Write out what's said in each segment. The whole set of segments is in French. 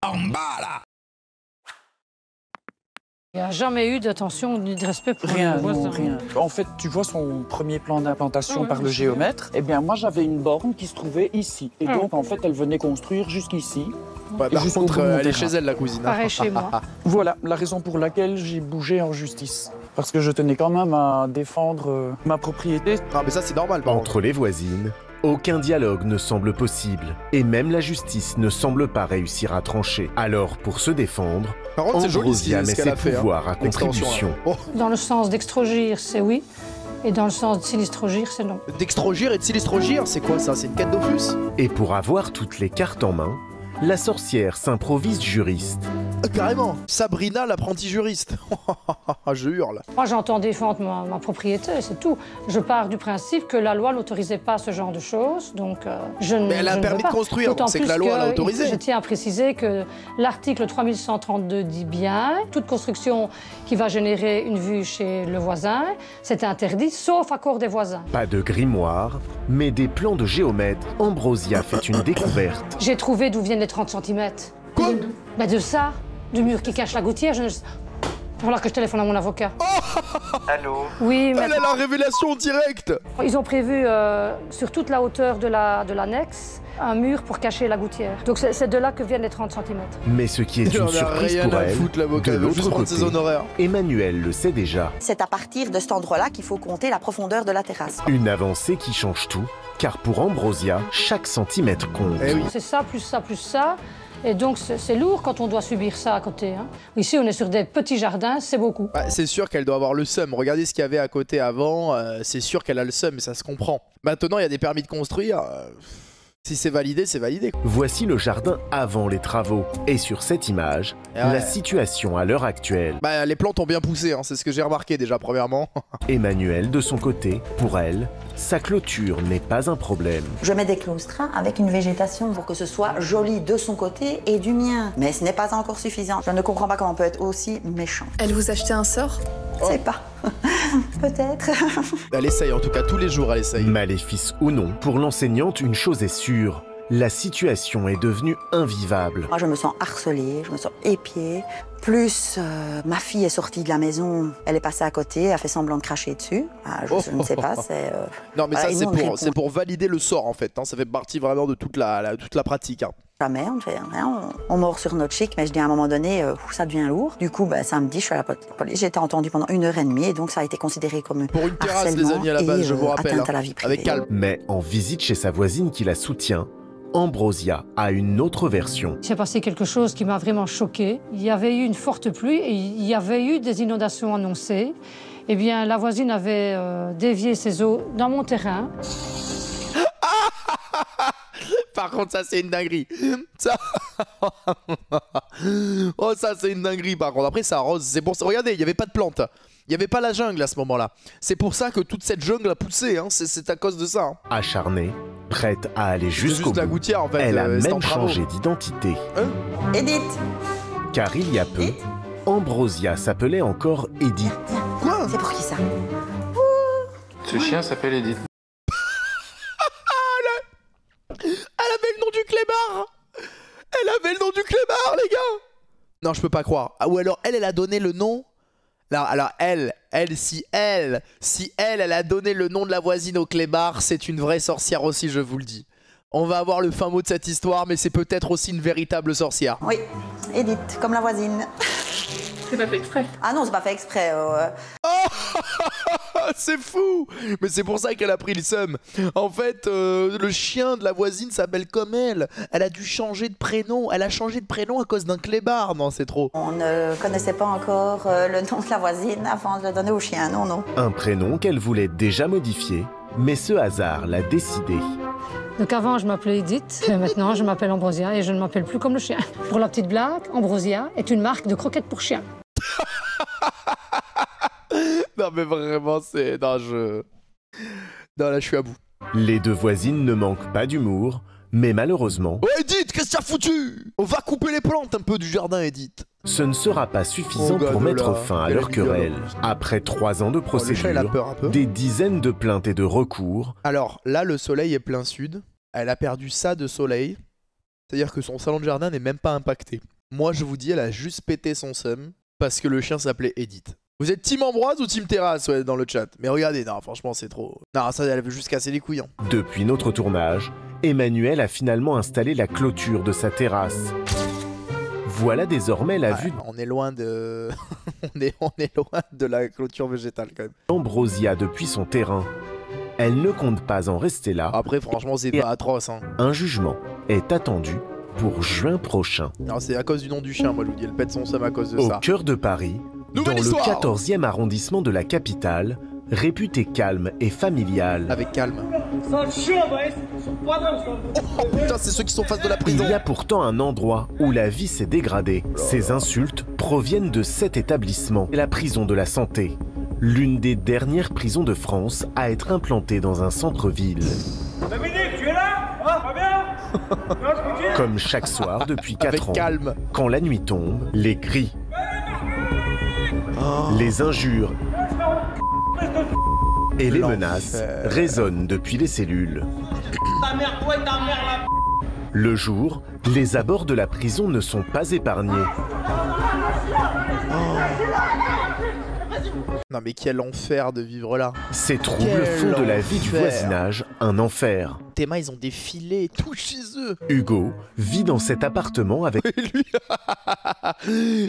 En bas, là. Il n'y a jamais eu d'attention ni de respect pour Rien, le voisin. non, rien. En fait, tu vois son premier plan d'implantation par le géomètre. Eh bien, moi, j'avais une borne qui se trouvait ici. Et donc, en fait, elle venait construire jusqu'ici. Ouais, par contre, elle est chez elle, la cousine. Pareil chez moi. Voilà la raison pour laquelle j'ai bougé en justice. Parce que je tenais quand même à défendre ma propriété. Non, mais ça, c'est normal. Par contre. Entre les voisines, aucun dialogue ne semble possible. Et même la justice ne semble pas réussir à trancher. Alors, pour se défendre, Par contre, c'est joli Ambrosia met ce qu'elle ses a fait. pouvoirs à contribution. Oh. Dans le sens d'extrogir, c'est oui. Et dans le sens de sinistrogir, c'est non. D'extrogir et de silistrogir, c'est quoi ça? C'est une quête d'Opus? Et pour avoir toutes les cartes en main, la sorcière s'improvise juriste. Carrément. Sabrina, l'apprenti juriste. Je hurle. Moi, j'entends défendre ma propriété, c'est tout. Je pars du principe que la loi n'autorisait pas ce genre de choses, donc je ne. Mais elle a un permis de construire, D'autant c'est que plus la loi l'a autorisé. Je tiens à préciser que l'article 3132 dit bien toute construction qui va générer une vue chez le voisin, c'est interdit, sauf accord des voisins. Pas de grimoire, mais des plans de géomètre. Ambrosia fait une découverte. J'ai trouvé d'où viennent les 30 cm. Quoi? Bah de ça, du mur qui cache la gouttière. Voilà que je téléphone à mon avocat. Allô? Oui, mais Elle a la révélation directe. ils ont prévu sur toute la hauteur de l'annexe un mur pour cacher la gouttière. Donc c'est de là que viennent les 30 cm. Mais ce qui est Il en une a surprise rien pour à elle, foutre, l'avocat. de Il veut juste l'autre prendre ses côté, honoraires. Emmanuel le sait déjà. C'est à partir de cet endroit-là qu'il faut compter la profondeur de la terrasse. Une avancée qui change tout, car pour Ambrosia, chaque centimètre compte. Eh oui. C'est ça, plus ça, plus ça. Et donc c'est lourd quand on doit subir ça à côté. Hein. Ici, on est sur des petits jardins, c'est beaucoup. Bah, c'est sûr qu'elle doit avoir le seum. Regardez ce qu'il y avait à côté avant. C'est sûr qu'elle a le seum, mais ça se comprend. Maintenant, il y a des permis de construire. Si c'est validé, c'est validé. Voici le jardin avant les travaux. Et sur cette image, Et ouais. la situation à l'heure actuelle. Bah, les plantes ont bien poussé, hein, c'est ce que j'ai remarqué déjà, premièrement. Emmanuel, de son côté, pour elle, sa clôture n'est pas un problème. Je mets des claustras avec une végétation pour que ce soit joli de son côté et du mien. Mais ce n'est pas encore suffisant. Je ne comprends pas comment on peut être aussi méchant. Elle vous achetait un sort? Je sais pas. Peut-être. Elle essaye, en tout cas, tous les jours, elle essaye. Maléfice ou non, pour l'enseignante, une chose est sûre. La situation est devenue invivable. Moi, je me sens harcelée, je me sens épiée. Plus, ma fille est sortie de la maison, elle est passée à côté, a fait semblant de cracher dessus. Ah, je ne sais pas, c'est... Non, mais voilà, ça, ils nous c'est pour valider le sort, en fait. Hein. Ça fait partie vraiment de toute la pratique. Hein. Jamais, on ne fait rien, on mord sur notre chic, mais je dis à un moment donné, ça devient lourd. Du coup, samedi, je suis à la police, j'ai été entendue pendant 1h30 et donc ça a été considéré comme Pour une terrasse, les amis, à la base, je vous rappelle, atteinte à la vie privée. avec calme. Mais en visite chez sa voisine qui la soutient, Ambrosia a une autre version. Il s'est passé quelque chose qui m'a vraiment choquée. Il y avait eu une forte pluie et il y avait eu des inondations annoncées. Eh bien, la voisine avait dévié ses eaux dans mon terrain. Par contre, ça, c'est une dinguerie. Ça... oh, ça, c'est une dinguerie, par contre. Après, ça arrose. C'est pour ça. Regardez, il n'y avait pas de plantes. Il n'y avait pas la jungle à ce moment-là. C'est pour ça que toute cette jungle a poussé. Hein. C'est à cause de ça. Hein. Acharnée, prête à aller jusqu'au juste la bout, gouttière, en fait. elle a c'est en même travaux. changé d'identité. Edith. Car il y a peu, Ambrosia s'appelait encore Edith. Quoi? C'est pour qui ça? Ce chien s'appelle Edith. Elle avait le nom du clébard. Elle avait le nom du clébard, les gars. Non, je peux pas croire. Ah, ou alors, elle a donné le nom... Alors si elle a donné le nom de la voisine au clébard, c'est une vraie sorcière aussi, je vous le dis. On va avoir le fin mot de cette histoire, mais c'est peut-être aussi une véritable sorcière. Oui, Edith, comme la voisine. C'est pas fait exprès. Ah non, c'est pas fait exprès. C'est fou. Mais c'est pour ça qu'elle a pris le seum. En fait, le chien de la voisine s'appelle comme elle. Elle a dû changer de prénom. Elle a changé de prénom à cause d'un clébard. Non, c'est trop. On ne connaissait pas encore le nom de la voisine avant de le donner au chien, non, non. Un prénom qu'elle voulait déjà modifier, mais ce hasard l'a décidé. Donc avant, je m'appelais Edith, et maintenant, je m'appelle Ambrosia et je ne m'appelle plus comme le chien. Pour la petite blague, Ambrosia est une marque de croquettes pour chiens. Non, mais vraiment, c'est... Non, là, je suis à bout. Les deux voisines ne manquent pas d'humour, mais malheureusement, Oh, Edith, qu'est-ce que t'as foutu? On va couper les plantes un peu du jardin, Edith. ce ne sera pas suffisant Oh, pour gadola. mettre fin à Quelle leur rigolo. querelle. Après 3 ans de Oh, le chat, il a procédure, peur un peu. des dizaines de plaintes et de recours, Alors, là, le soleil est plein sud. Elle a perdu ça de soleil. C'est-à-dire que son salon de jardin n'est même pas impacté. Moi, je vous dis, elle a juste pété son seum parce que le chien s'appelait Edith. Vous êtes team Ambroise ou team Terrasse dans le chat? Mais regardez, non, franchement, c'est trop... Non, ça, elle veut juste casser les couilles. Hein. Depuis notre tournage, Emmanuel a finalement installé la clôture de sa terrasse. Voilà désormais la vue on est loin de... on est loin de la clôture végétale, quand même. d'Ambrosia depuis son terrain. Elle ne compte pas en rester là. Après, franchement, c'est pas atroce. Hein. Un jugement est attendu pour juin prochain. Non, c'est à cause du nom du chien, moi, je vous dis. Elle pète son seum à cause de Au ça. cœur de Paris, Nouvelle dans histoire. le 14e arrondissement de la capitale, réputé calme et familial. Avec calme. Oh putain, c'est ceux qui sont face de la Il prison. y a pourtant un endroit où la vie s'est dégradée. Ces insultes proviennent de cet établissement, la prison de la santé. L'une des dernières prisons de France à être implantée dans un centre-ville. Dominique, tu es là? Va bien? Comme chaque soir depuis 4 Avec ans, calme. quand la nuit tombe, les cris, les injures et les menaces résonnent depuis les cellules. Ta mère, toi et ta mère là. Le jour, les abords de la prison ne sont pas épargnés. Non mais quel enfer de vivre là. Ces troubles Quel font de la vie du enfer. voisinage un enfer. Théma, ils ont des filets et tout chez eux. Hugo vit dans cet appartement avec Et lui,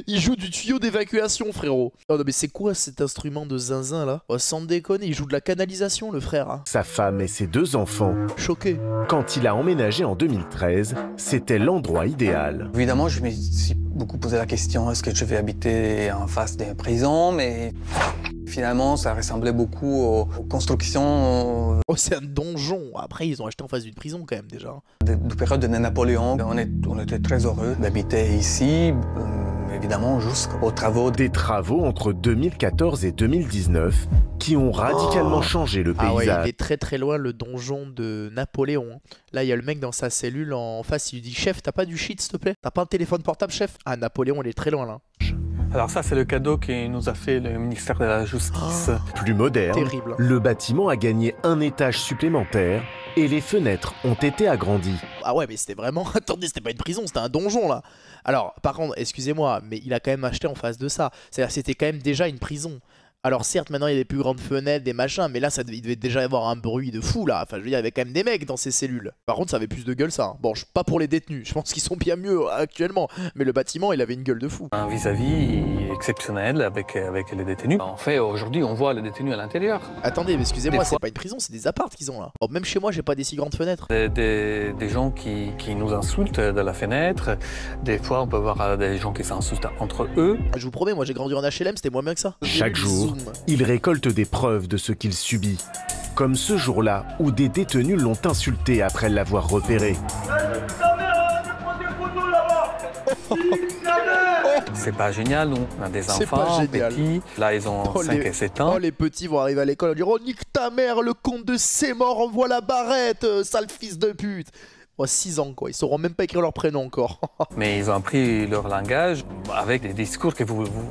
il joue du tuyau d'évacuation, frérot. Oh non mais c'est quoi cet instrument de zinzin là? Oh, sans déconner, il joue de la canalisation, le frère. Hein. sa femme et ses 2 enfants. Choqué. Quand il a emménagé en 2013, c'était l'endroit idéal. Évidemment, je me suis beaucoup posé la question, est-ce que je vais habiter en face des prisons? Mais finalement, ça ressemblait beaucoup aux constructions Oh, c'est un donjon. Après, ils ont acheté en face d'une prison quand même déjà. de période de Napoléon. On était très heureux d'habiter ici, évidemment, jusqu'aux travaux. Des travaux entre 2014 et 2019 qui ont radicalement changé le Ah ouais, paysage. il est très très loin le donjon de Napoléon. Là, il y a le mec dans sa cellule en face, il lui dit « Chef, t'as pas du shit, s'il te plaît? T'as pas un téléphone portable, chef ?» Ah, Napoléon, il est très loin là. Alors ça, c'est le cadeau que nous a fait le ministère de la Justice. Plus moderne, Terrible. le bâtiment a gagné un étage supplémentaire et les fenêtres ont été agrandies. Ah ouais, mais c'était vraiment... Attendez, c'était pas une prison, c'était un donjon là. Alors, par contre, excusez-moi, mais il a quand même acheté en face de ça. C'est-à-dire c'était quand même déjà une prison. Alors certes, maintenant il y a des plus grandes fenêtres, des machins, mais là il devait déjà y avoir un bruit de fou là. Enfin je veux dire, il y avait quand même des mecs dans ces cellules. Par contre ça avait plus de gueule ça. Bon, pas pour les détenus, je pense qu'ils sont bien mieux actuellement. Mais le bâtiment il avait une gueule de fou. Un vis-à-vis exceptionnel avec les détenus. En fait, aujourd'hui, on voit les détenus à l'intérieur. Attendez, mais excusez-moi, Des fois- c'est pas une prison, c'est des apparts qu'ils ont là. Bon, même chez moi j'ai pas des si grandes fenêtres. Des gens qui nous insultent de la fenêtre. Des fois, on peut voir des gens qui s'insultent entre eux. Je vous promets, moi j'ai grandi en HLM, c'était moins bien que ça. Chaque jour, Zoom. il récolte des preuves de ce qu'il subit. Comme ce jour-là où des détenus l'ont insulté après l'avoir repéré. Ta mère, je prends des photos là-bas. C'est pas génial, nous. On a des C'est pas enfants génial. petits. Là, ils ont Oh, 5 les- et 7 ans. Oh, les petits vont arriver à l'école et dire oh nique ta mère, le comte de Sémor envoie la barrette, sale fils de pute. Oh, 6 ans quoi, ils sauront même pas écrire leur prénom encore. Mais ils ont appris leur langage avec des discours que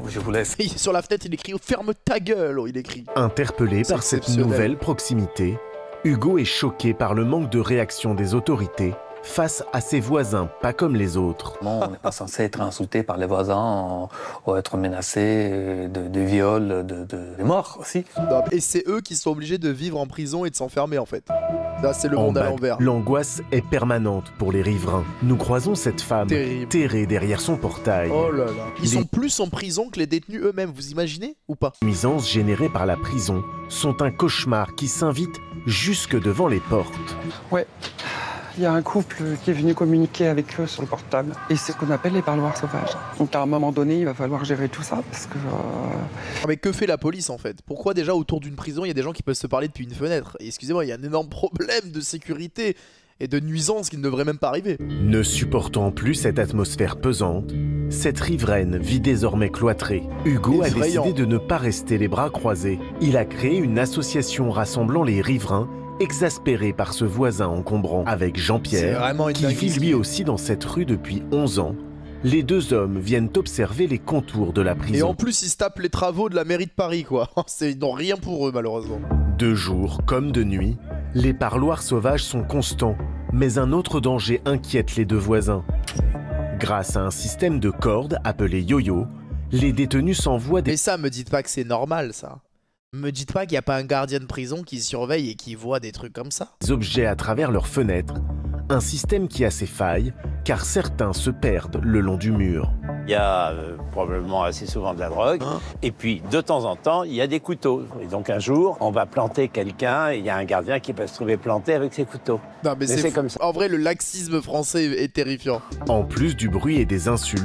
je vous laisse. Et sur la fenêtre il écrit ferme ta gueule, oh, il écrit. Interpellé C'est par cette exceptionnel. nouvelle proximité, Hugo est choqué par le manque de réaction des autorités face à ses voisins, pas comme les autres. On n'est pas censé être insulté par les voisins ou être menacé de viol, de mort aussi. Non, et c'est eux qui sont obligés de vivre en prison et de s'enfermer en fait. Là c'est le En monde à bas, l'envers. l'angoisse est permanente pour les riverains. Nous croisons cette femme Terrible. terrée derrière son portail. Oh là là. Ils Les- sont plus en prison que les détenus eux-mêmes, vous imaginez ou pas? Les nuisances générées par la prison sont un cauchemar qui s'invite jusque devant les portes. Ouais, il y a un couple qui est venu communiquer avec eux sur le portable. Et c'est ce qu'on appelle les parloirs sauvages. Donc à un moment donné, il va falloir gérer tout ça parce que... Ah, mais que fait la police en fait? Pourquoi déjà autour d'une prison il y a des gens qui peuvent se parler depuis une fenêtre? Et excusez-moi, il y a un énorme problème de sécurité et de nuisance qui ne devrait même pas arriver. Ne supportant plus cette atmosphère pesante, cette riveraine vit désormais cloîtrée. Hugo a Effrayant. décidé de ne pas rester les bras croisés. Il a créé une association rassemblant les riverains exaspérés par ce voisin encombrant. Avec C'est Jean-Pierre, vraiment une qui vit dinguerie. lui aussi dans cette rue depuis 11 ans, les 2 hommes viennent observer les contours de la Et prison. en plus ils se tapent les travaux de la mairie de Paris quoi. Ils n'ont rien pour eux malheureusement. De jour comme de nuit, les parloirs sauvages sont constants, Mais un autre danger inquiète les deux voisins. Grâce à un système de cordes appelé yo-yo, les détenus s'envoient des... Mais ça, me dites pas que c'est normal, ça. Me dites pas qu'il n'y a pas un gardien de prison qui surveille et qui voit des trucs comme ça. objets à travers leurs fenêtres, un système qui a ses failles, car certains se perdent le long du mur. Il y a probablement assez souvent de la drogue, et puis de temps en temps, il y a des couteaux. Et donc un jour, on va planter quelqu'un, et il y a un gardien qui peut se trouver planté avec ses couteaux. Non mais c'est comme ça. En vrai, le laxisme français est terrifiant. En plus du bruit et des insultes,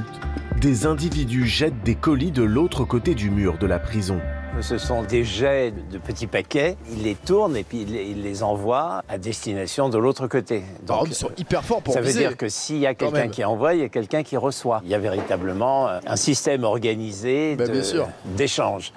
des individus jettent des colis de l'autre côté du mur de la prison. Ce sont des jets de petits paquets, ils les tournent et puis ils les envoient à destination de l'autre côté. Donc, ils sont hyper forts pour ça viser. veut dire que s'il y a quelqu'un qui envoie, il y a quelqu'un qui reçoit. Il y a véritablement un système organisé d'échange.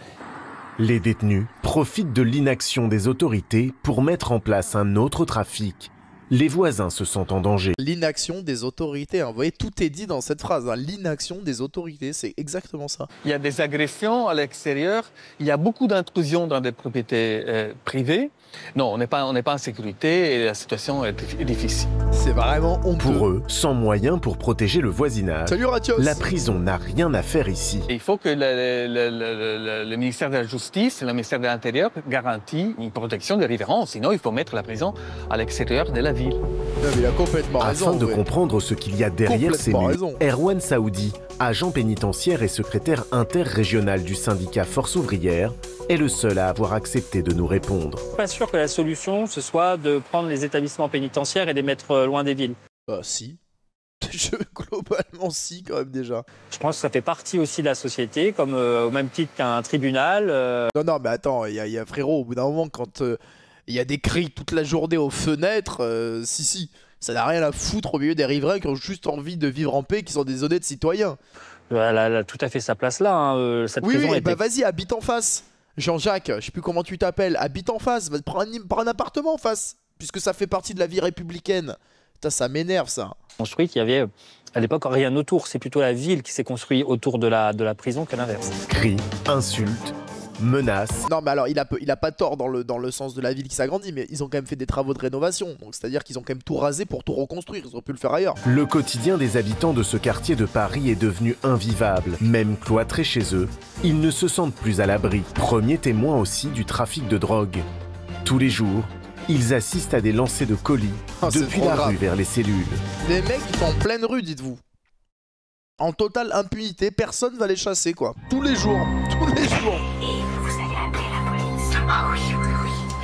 Les détenus profitent de l'inaction des autorités pour mettre en place un autre trafic. Les voisins se sentent en danger. L'inaction des autorités, hein. Vous voyez, tout est dit dans cette phrase. Hein. L'inaction des autorités, c'est exactement ça. Il y a des agressions à l'extérieur, il y a beaucoup d'intrusions dans des propriétés privées. Non, on n'est pas en sécurité et la situation est difficile. C'est vraiment honteux. Pour eux, sans moyens pour protéger le voisinage, salut, la prison n'a rien à faire ici. Et il faut que le ministère de la Justice et le ministère de l'Intérieur garantissent une protection des riverains, sinon il faut mettre la prison à l'extérieur de la ville. Non, mais il a complètement raison. Afin de comprendre ce qu'il y a derrière ces murs, Erwan Saoudi, agent pénitentiaire et secrétaire interrégional du syndicat Force ouvrière, est le seul à avoir accepté de nous répondre. Je suis pas sûr que la solution, ce soit de prendre les établissements pénitentiaires et les mettre loin des villes. Si. Globalement, si, quand même, déjà. Je pense que ça fait partie aussi de la société, comme au même titre qu'un tribunal. Non, mais attends, il y a frérot, au bout d'un moment, quand il y a des cris toute la journée aux fenêtres, si, ça n'a rien à foutre au milieu des riverains qui ont juste envie de vivre en paix, qui sont des honnêtes citoyens. Elle a tout à fait sa place là, hein. Cette prison oui, était... bah vas-y, habite en face. Jean-Jacques, je sais plus comment tu t'appelles, habite en face, prends un appartement en face, puisque ça fait partie de la vie républicaine. Putain, ça m'énerve, ça. Construite, il y avait à l'époque rien autour, c'est plutôt la ville qui s'est construite autour de la prison que l'inverse. Cris, insultes, menaces. Non mais alors il a pas tort dans le sens de la ville qui s'agrandit, mais ils ont quand même fait des travaux de rénovation, donc c'est-à-dire qu'ils ont quand même tout rasé pour tout reconstruire, ils auraient pu le faire ailleurs. Le quotidien des habitants de ce quartier de Paris est devenu invivable. Même cloîtrés chez eux, ils ne se sentent plus à l'abri. Premier témoin aussi du trafic de drogue. Tous les jours, ils assistent à des lancers de colis depuis la rue vers les cellules. Les mecs ils sont en pleine rue, dites-vous. En totale impunité, personne va les chasser quoi. Tous les jours.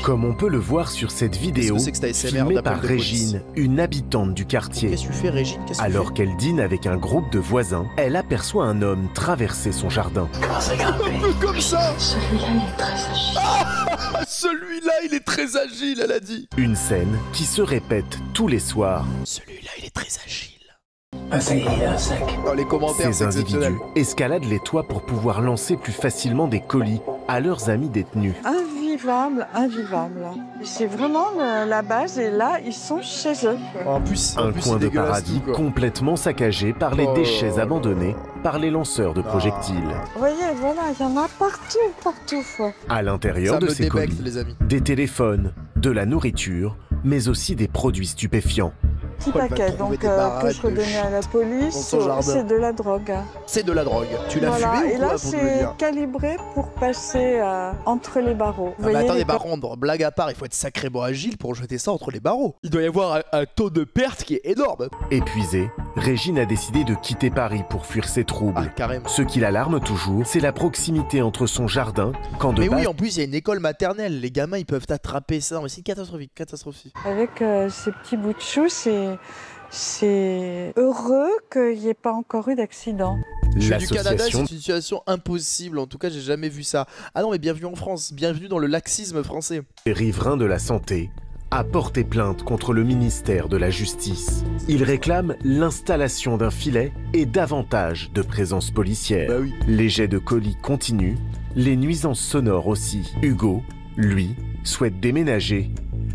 Comme on peut le voir sur cette vidéo filmée par Régine, une habitante du quartier. Qu'est-ce que tu fais, Régine? Alors qu'elle dîne avec un groupe de voisins, elle aperçoit un homme traverser son jardin. Un peu comme ça. Celui-là, il est très agile. Celui-là, il est très agile, elle a dit. Une scène qui se répète tous les soirs. Celui-là, il est très agile. Ah ça y est, il est un sac. Dans les commentaires, ces individus escaladent les toits pour pouvoir lancer plus facilement des colis à leurs amis détenus. Invivable. C'est vraiment la base et là, ils sont chez eux. En plus, un coin de paradis complètement saccagé par les déchets abandonnés par les lanceurs de projectiles. Vous voyez, voilà, il y en a partout. À l'intérieur de ces colis, des téléphones, de la nourriture, mais aussi des produits stupéfiants. Petit paquet, donc que je redonnais à la police, c'est de la drogue. C'est de la drogue. Tu l'as fumé ou quoi? Et là, c'est calibré pour passer entre les barreaux. Mais attendez, par contre, blague à part, il faut être sacrément agile pour jeter ça entre les barreaux. Il doit y avoir un taux de perte qui est énorme. Épuisée, Régine a décidé de quitter Paris pour fuir ses troubles. Ce qui l'alarme toujours, c'est la proximité entre son jardin, camp de base... oui, en plus, il y a une école maternelle. Les gamins, ils peuvent attraper ça. C'est catastrophique. Avec ces petits bouts de chou, c'est heureux qu'il n'y ait pas encore eu d'accident. Je suis du Canada, c'est une situation impossible. En tout cas, j'ai jamais vu ça. Ah non, mais bienvenue en France. Bienvenue dans le laxisme français. Les riverains de la santé a porté plainte contre le ministère de la Justice. Ils réclament l'installation d'un filet et davantage de présence policière. Bah oui. Les jets de colis continuent, les nuisances sonores aussi. Hugo, lui, souhaite déménager.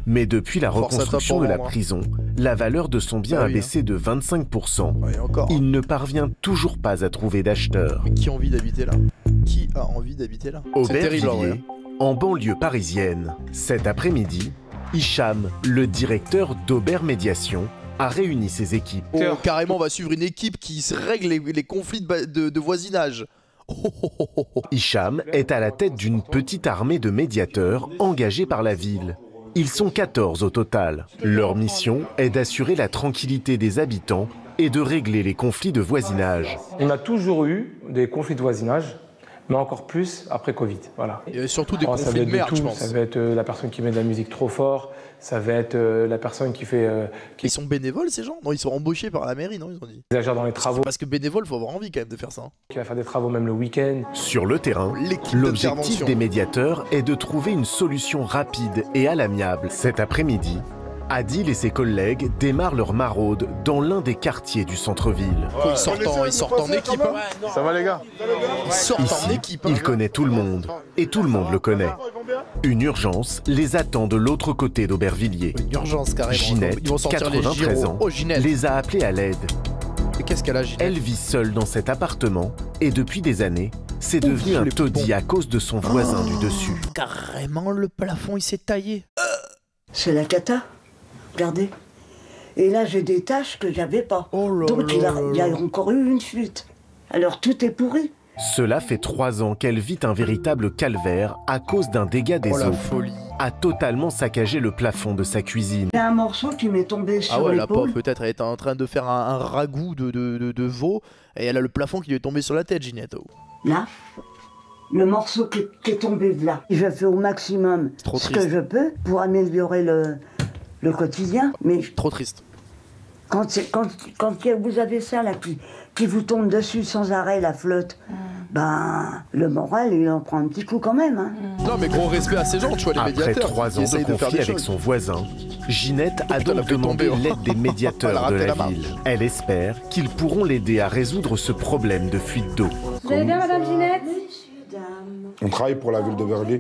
Mais depuis la reconstruction de la prison, la valeur de son bien a baissé de 25%. Il ne parvient toujours pas à trouver d'acheteurs. Mais qui a envie d'habiter là? Qui a envie d'habiter là? Aubervilliers, en banlieue parisienne, cet après-midi, Hicham, le directeur d'Aubert Médiation, a réuni ses équipes. Oh, carrément, on va suivre une équipe qui se règle les conflits de voisinage. Hicham est à la tête d'une petite armée de médiateurs engagés par la ville. Ils sont 14 au total. Leur mission est d'assurer la tranquillité des habitants et de régler les conflits de voisinage. On a toujours eu des conflits de voisinage, mais encore plus après Covid. Voilà. Et surtout des conflits de merde, je pense. Ça va être la personne qui met de la musique trop fort, ça va être la personne qui fait... Ils sont bénévoles ces gens? Non, ils sont embauchés par la mairie, non, ils ont dit. Ils exagèrent dans les travaux. Parce que bénévole, faut avoir envie quand même de faire ça. Qui va faire des travaux même le week-end. Sur le terrain, l'objectif des médiateurs est de trouver une solution rapide et à l'amiable. Cet après-midi, Adil et ses collègues démarrent leur maraude dans l'un des quartiers du centre-ville. Ils sortent en équipe. Ça va les gars? Ils sortent en équipe. Il connaît tout le monde et tout le monde le connaît. Une urgence les attend de l'autre côté d'Aubervilliers. Une urgence carrément. Ginette, Ils vont sortir 93 ans, les a appelés à l'aide. Et qu'est-ce qu'elle a, Ginette? Elle vit seule dans cet appartement et depuis des années, c'est devenu un taudis à cause de son voisin du dessus. Carrément, le plafond il s'est taillé. C'est la cata. Regardez. Et là, j'ai des taches que j'avais pas. Donc, il y a encore eu une fuite. Alors, tout est pourri. Cela fait 3 ans qu'elle vit un véritable calvaire à cause d'un dégât des eaux. A totalement saccagé le plafond de sa cuisine. Il y a un morceau qui m'est tombé sur l'épaule. Ah ouais, la pauvre, l'épaule. peut-être, elle était en train de faire un ragoût de veau, et elle a le plafond qui lui est tombé sur la tête, Ginette. Là, le morceau qui est tombé de là. Je fais au maximum ce que je peux pour améliorer le quotidien, mais... Trop triste. Quand vous avez ça là, qui vous tombe dessus sans arrêt, la flotte, ben, le moral, il en prend un petit coup quand même. Hein. Non, mais gros respect à ces gens, tu vois, les médiateurs. Après 3 ans de conflit avec son voisin, Ginette a donc demandé l'aide des médiateurs de la ville. Elle espère qu'ils pourront l'aider à résoudre ce problème de fuite d'eau. Vous allez bien, madame Ginette? On travaille pour la ville d'Aubervilliers.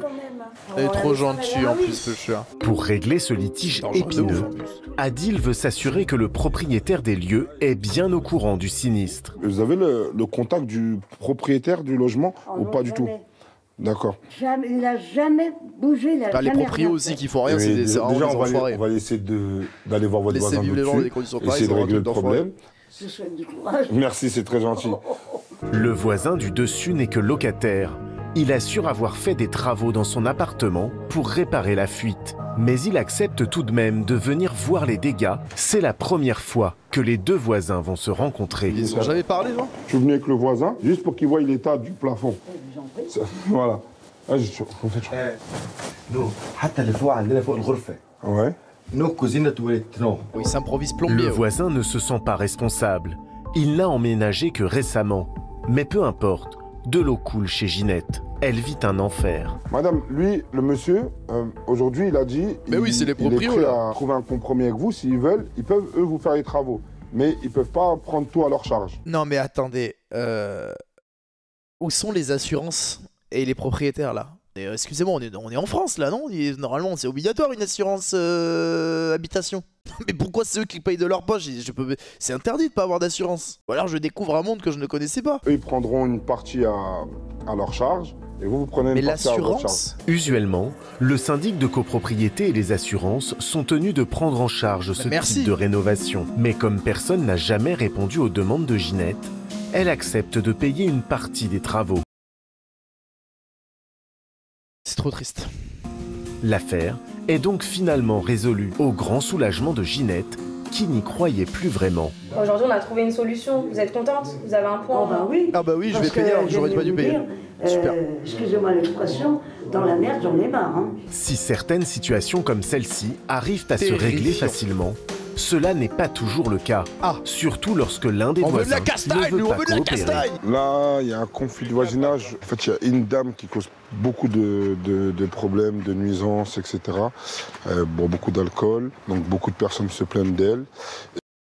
Elle est trop gentille en plus, le chien. Pour régler ce litige épineux, Adil veut s'assurer que le propriétaire des lieux est bien au courant du sinistre. Vous avez le contact du propriétaire du logement ou pas du tout? D'accord. Il n'a jamais bougé. Les proprios aussi qui font rien, c'est des déjà, on va essayer d'aller voir votre voisin dessus, essayer de régler le problème. Je souhaite du courage. Merci, c'est très gentil. Le voisin du dessus n'est que locataire. Il assure avoir fait des travaux dans son appartement pour réparer la fuite. Mais il accepte tout de même de venir voir les dégâts. C'est la première fois que les deux voisins vont se rencontrer. Ils ont jamais parlé, non? Je suis venu avec le voisin, juste pour qu'il voie l'état du plafond. Voilà. Ouais. Il s'improvise plombier. Le voisin ne se sent pas responsable. Il n'a emménagé que récemment. Mais peu importe, de l'eau coule chez Ginette. Elle vit un enfer. Madame, lui, le monsieur, aujourd'hui, il a dit... Mais oui, c'est les proprios, il est prêt à trouver un compromis avec vous. S'ils veulent, ils peuvent, eux, vous faire les travaux. Mais ils peuvent pas prendre tout à leur charge. Non, mais attendez. Où sont les assurances et les propriétaires, là? Excusez-moi, on est en France, là, non? Normalement, c'est obligatoire, une assurance habitation. Mais pourquoi c'est eux qui payent de leur poche? C'est interdit de pas avoir d'assurance. Ou alors je découvre un monde que je ne connaissais pas. Eux, ils prendront une partie à leur charge. Et vous prenez une partie à votre charge. Usuellement, le syndic de copropriété et les assurances sont tenus de prendre en charge ce type de rénovation. Mais comme personne n'a jamais répondu aux demandes de Ginette, elle accepte de payer une partie des travaux. C'est trop triste. L'affaire est donc finalement résolue, au grand soulagement de Ginette, qui n'y croyait plus vraiment. Aujourd'hui, on a trouvé une solution. Vous êtes contente? Vous avez un point? Oh bah oui. Ah bah oui, je vais payer, j'aurais pas dû payer. Super. Excusez-moi l'expression, dans la merde, j'en ai marre. Hein. Si certaines situations comme celle-ci arrivent à se régler facilement, cela n'est pas toujours le cas. Surtout lorsque l'un des voisins ne veut pas coopérer. Là, il y a un conflit de voisinage. En fait, il y a une dame qui cause beaucoup de problèmes, de nuisances, etc. Boit beaucoup d'alcool, donc beaucoup de personnes se plaignent d'elle.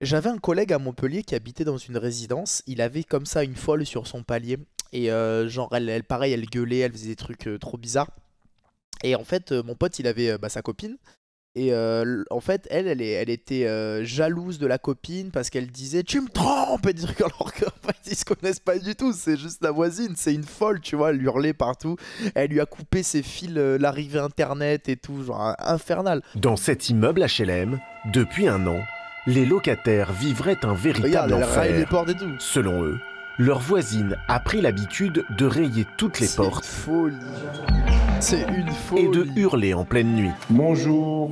J'avais un collègue à Montpellier qui habitait dans une résidence. Il avait comme ça une folle sur son palier. Et genre, pareil, elle gueulait, elle faisait des trucs trop bizarres. Et en fait, mon pote, il avait sa copine. Et en fait, elle était jalouse de la copine parce qu'elle disait tu me trompes et des trucs alors qu'en fait ils se connaissent pas du tout, c'est juste la voisine, c'est une folle, tu vois, elle hurlait partout, elle lui a coupé ses fils, l'arrivée internet et tout, genre infernal. Dans cet immeuble HLM, depuis un an, les locataires vivraient un véritable enfer. Les portes et tout. Selon eux, leur voisine a pris l'habitude de rayer toutes les portes. C'est une folie. Et de hurler en pleine nuit. Bonjour.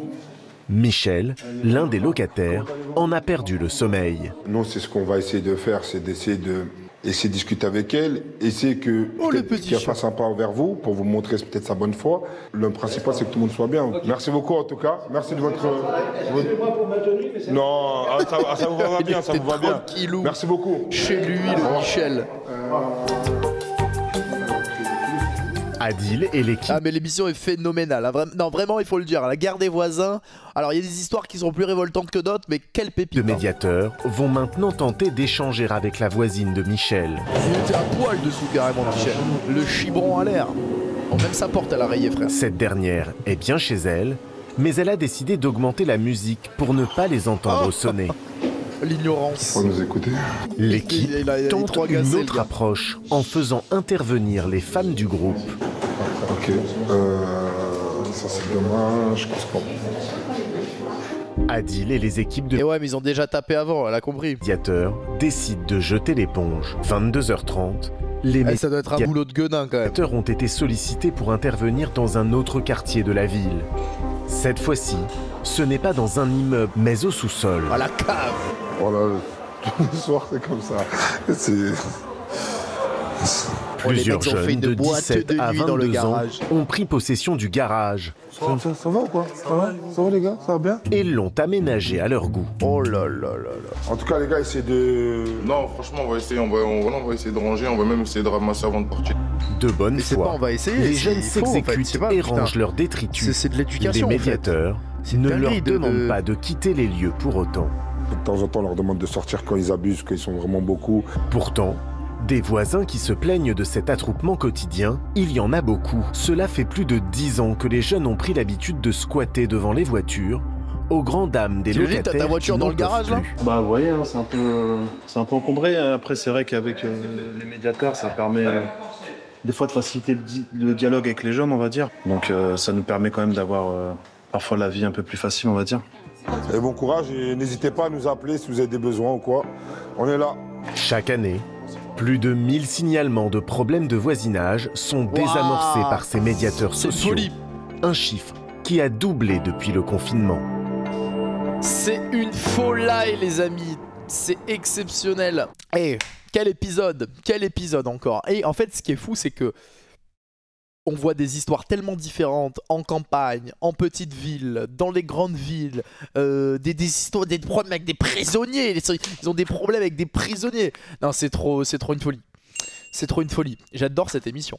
Michel, l'un des locataires, en a perdu le sommeil. Nous, c'est ce qu'on va essayer de faire, c'est d'essayer de discuter avec elle, essayer qu'elle fasse un pas envers vous, pour vous montrer peut-être sa bonne foi. Le principal, c'est que tout le monde soit bien. Merci beaucoup, en tout cas. Merci de votre... Non, ça vous va bien, ça vous va bien. Merci beaucoup. Chez lui, le Michel. Adil et l'équipe. Ah mais l'émission est phénoménale, hein. Non vraiment il faut le dire, la guerre des voisins. Alors il y a des histoires qui sont plus révoltantes que d'autres, mais quelle pépite. Les médiateurs vont maintenant tenter d'échanger avec la voisine de Michel. Il était à poil dessous carrément Michel, le chibron à l'air. Bon, même sa porte elle a rayé frère. Cette dernière est bien chez elle, mais elle a décidé d'augmenter la musique pour ne pas les entendre sonner. L'ignorance. Faut nous écouter. L'équipe tente une autre approche en faisant intervenir les femmes du groupe. Ok, ça c'est dommage, je comprends. Adil et les équipes de... Et ouais mais ils ont déjà tapé avant, elle a compris. Médiateurs décident de jeter l'éponge. 22h30, les ça doit être un boulot de gueudin quand même. Médiateurs ont été sollicités pour intervenir dans un autre quartier de la ville. Cette fois-ci, ce n'est pas dans un immeuble, mais au sous-sol. À la cave. Oh là, tous les soirs c'est comme ça. Plusieurs jeunes de 17 à 22 ans ont pris possession du garage. Ça va ou quoi? Ça va les gars? Ça va bien? Et l'ont aménagé à leur goût. Oh là là là là. En tout cas les gars, essayez de... Non, franchement, on va essayer de ranger, on va même essayer de ramasser avant de partir. De bonne foi, on va essayer, les jeunes s'exécutent et rangent leurs détritus. C'est de l'éducation. Les médiateurs ne leur demandent pas de quitter les lieux pour autant. De temps en temps, on leur demande de sortir quand ils abusent, qu'ils sont vraiment beaucoup. Pourtant, des voisins qui se plaignent de cet attroupement quotidien, il y en a beaucoup. Cela fait plus de 10 ans que les jeunes ont pris l'habitude de squatter devant les voitures, aux grandes dames des locataires. T'as ta voiture dans le garage là? Bah vous voyez, hein, c'est un peu encombré. Après c'est vrai qu'avec les médiateurs, ça permet des fois de faciliter le dialogue avec les jeunes, on va dire. Donc ça nous permet quand même d'avoir parfois la vie un peu plus facile, on va dire. Et bon courage et n'hésitez pas à nous appeler si vous avez des besoins ou quoi. On est là. Chaque année, plus de 1000 signalements de problèmes de voisinage sont désamorcés par ces médiateurs sociaux. Un chiffre qui a doublé depuis le confinement. C'est une folie les amis, c'est exceptionnel. Et quel épisode encore. Et en fait ce qui est fou c'est que on voit des histoires tellement différentes en campagne, en petite ville, dans les grandes villes, des histoires, des problèmes avec des prisonniers. Ils ont des problèmes avec des prisonniers. Non, c'est trop une folie. C'est trop une folie. J'adore cette émission.